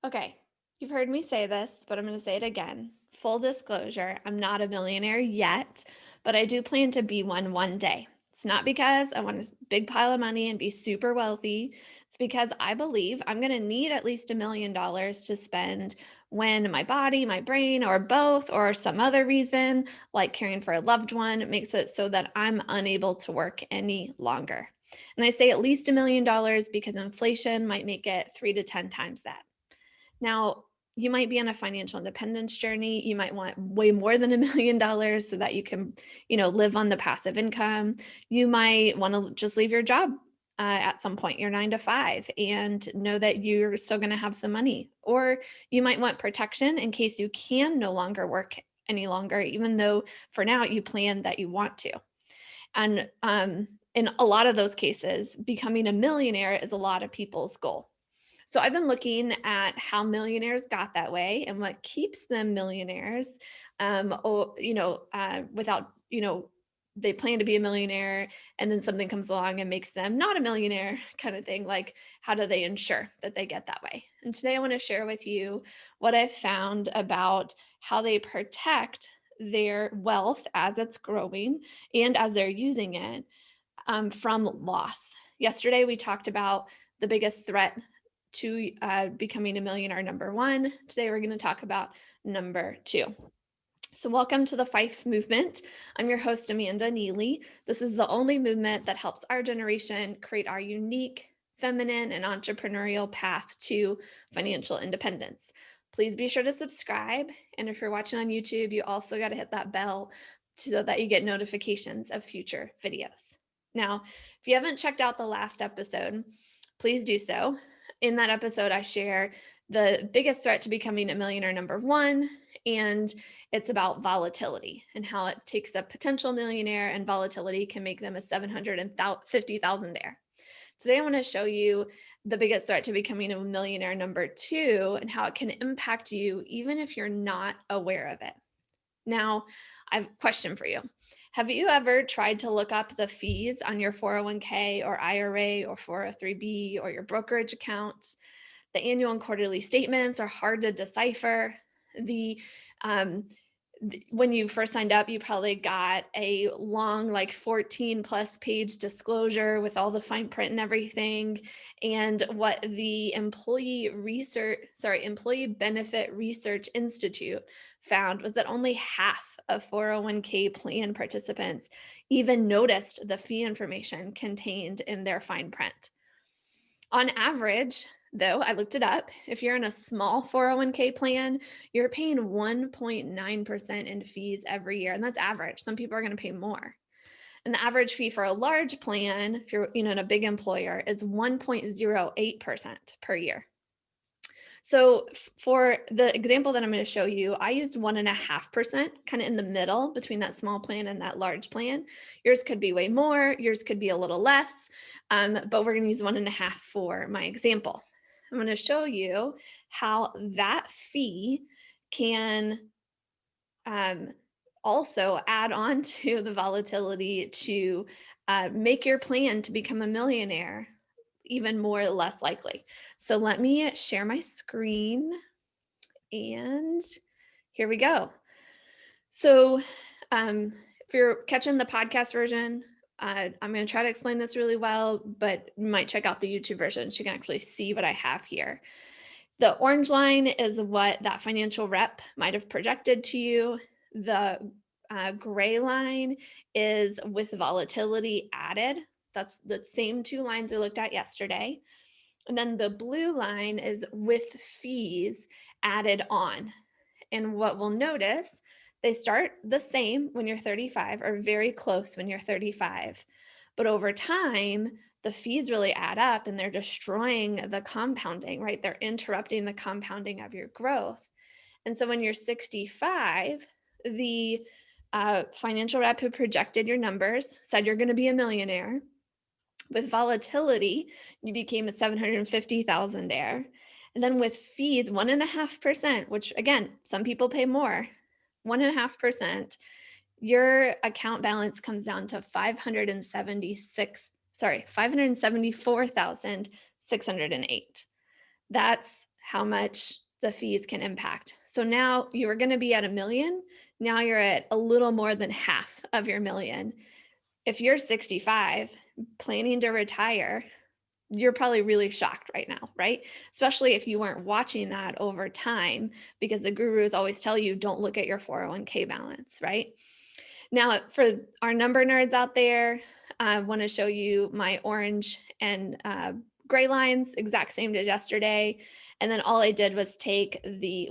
Okay, you've heard me say this, but I'm going to say it again. Full disclosure, I'm not a millionaire yet, but I do plan to be one day. It's not because I want a big pile of money and be super wealthy. It's because I believe I'm going to need at least $1 million to spend when my body, my brain, or both, or some other reason, like caring for a loved one, makes it so that I'm unable to work any longer. And I say at least $1 million because inflation might make it 3 to 10 times that. Now, you might be on a financial independence journey. You might want way more than $1 million so that you can, live on the passive income. You might want to just leave your job at some point, your 9 to 5, and know that you're still going to have some money. Or you might want protection in case you can no longer work any longer, even though for now you plan that you want to. And in a lot of those cases, becoming a millionaire is a lot of people's goal. So I've been looking at how millionaires got that way and what keeps them millionaires. Without, they plan to be a millionaire and then something comes along and makes them not a millionaire kind of thing. Like, how do they ensure that they get that way? And today I want to share with you what I've found about how they protect their wealth as it's growing and as they're using it from loss. Yesterday, we talked about the biggest threat to becoming a millionaire, number one. Today, we're going to talk about number two. So, welcome to the FIFE movement. I'm your host, Amanda Neely. This is the only movement that helps our generation create our unique, feminine, and entrepreneurial path to financial independence. Please be sure to subscribe. And if you're watching on YouTube, you also got to hit that bell so that you get notifications of future videos. Now, if you haven't checked out the last episode, please do so. In that episode, I share the biggest threat to becoming a millionaire, number one, and it's about volatility and how it takes a potential millionaire and volatility can make them a 750,000 there. Today, I want to show you the biggest threat to becoming a millionaire, number two, and how it can impact you even if you're not aware of it. Now, I have a question for you. Have you ever tried to look up the fees on your 401k or IRA or 403b or your brokerage accounts? The annual and quarterly statements are hard to decipher. The when you first signed up, you probably got a long, like 14 plus page disclosure with all the fine print and everything. And what the Employee Benefit Research Institute found was that only half of 401k plan participants even noticed the fee information contained in their fine print. On average, though, I looked it up. If you're in a small 401k plan, you're paying 1.9% in fees every year. And that's average. Some people are going to pay more. And the average fee for a large plan, if you're in a big employer, is 1.08% per year. So for the example that I'm going to show you, I used 1.5%, kind of in the middle between that small plan and that large plan. Yours could be way more, yours could be a little less, but we're going to use 1.5 for my example. I'm going to show you how that fee can also add on to the volatility to make your plan to become a millionaire even more or less likely. So let me share my screen and here we go. So if you're catching the podcast version, I'm going to try to explain this really well, but you might check out the YouTube version so you can actually see what I have here. The orange line is what that financial rep might have projected to you. The gray line is with volatility added. That's the same two lines we looked at yesterday. And then the blue line is with fees added on. And what we'll notice, they start the same when you're 35 or very close when you're 35. But over time, the fees really add up and they're destroying the compounding, right? They're interrupting the compounding of your growth. And so when you're 65, the financial rep who projected your numbers said you're going to be a millionaire. With volatility, you became a 750,000 there. And then with fees, 1.5%, which again, some people pay more, 1.5%, your account balance comes down to 574,608. That's how much the fees can impact. So now you were going to be at 1 million. Now you're at a little more than half of your million. If you're 65, planning to retire, you're probably really shocked right now, right? Especially if you weren't watching that over time, because the gurus always tell you don't look at your 401k balance, right? Now, for our number nerds out there, I want to show you my orange and gray lines, exact same as yesterday. And then all I did was take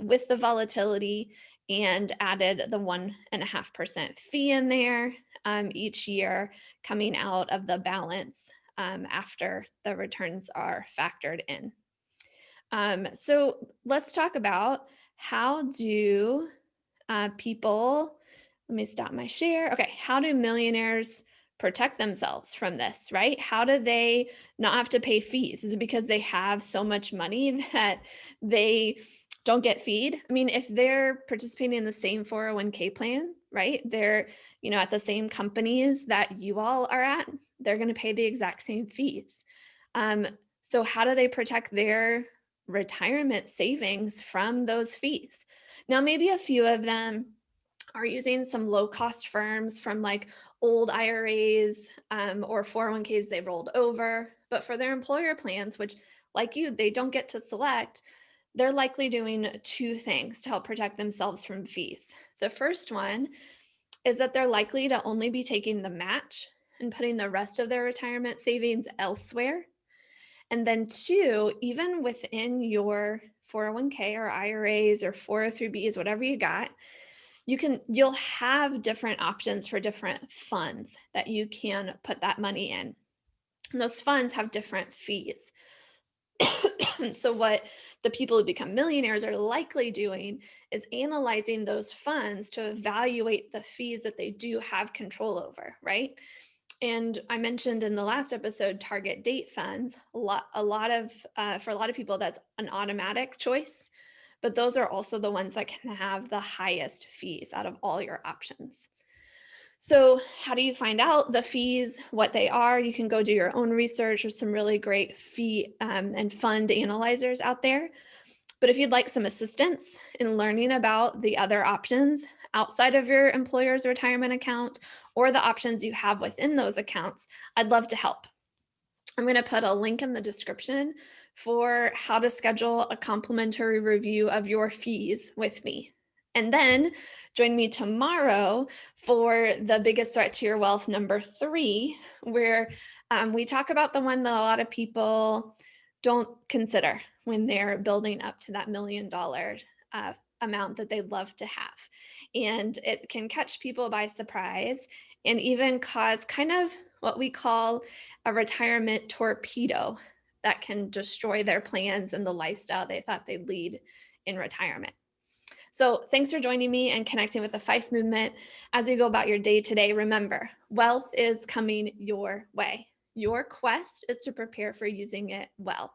with the volatility and added the 1.5% fee in there each year coming out of the balance after the returns are factored in. So let's talk about how do people, let me stop my share. Okay, how do millionaires protect themselves from this, right? How do they not have to pay fees? Is it because they have so much money that they don't get feed? I mean, if they're participating in the same 401k plan, right? They're, at the same companies that you all are at, they're going to pay the exact same fees. So how do they protect their retirement savings from those fees? Now, maybe a few of them are using some low cost firms from like old IRAs or 401ks they've rolled over. But for their employer plans, which like you, they don't get to select, they're likely doing two things to help protect themselves from fees. The first one is that they're likely to only be taking the match and putting the rest of their retirement savings elsewhere. And then two, even within your 401k or IRAs or 403bs, whatever you got, you'll have different options for different funds that you can put that money in. And those funds have different fees. So what the people who become millionaires are likely doing is analyzing those funds to evaluate the fees that they do have control over, right? And I mentioned in the last episode, target date funds. For a lot of people, that's an automatic choice, but those are also the ones that can have the highest fees out of all your options. So how do you find out the fees, what they are? You can go do your own research. There's some really great fee and fund analyzers out there. But if you'd like some assistance in learning about the other options outside of your employer's retirement account or the options you have within those accounts, I'd love to help. I'm going to put a link in the description for how to schedule a complimentary review of your fees with me. And then join me tomorrow for the biggest threat to your wealth number 3, where we talk about the one that a lot of people don't consider when they're building up to that $1 million amount that they'd love to have. And it can catch people by surprise and even cause kind of what we call a retirement torpedo that can destroy their plans and the lifestyle they thought they'd lead in retirement. So thanks for joining me and connecting with the Fife movement. As you go about your day today, remember, wealth is coming your way. Your quest is to prepare for using it well.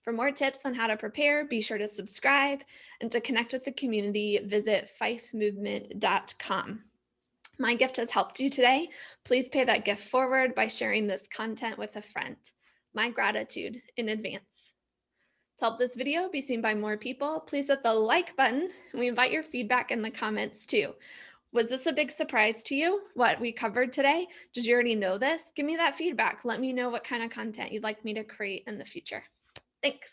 For more tips on how to prepare, be sure to subscribe, and to connect with the community, visit fifemovement.com. My gift has helped you today. Please pay that gift forward by sharing this content with a friend. My gratitude in advance. To help this video be seen by more people, please hit the like button. We invite your feedback in the comments too. Was this a big surprise to you, what we covered today? Did you already know this? Give me that feedback. Let me know what kind of content you'd like me to create in the future. Thanks.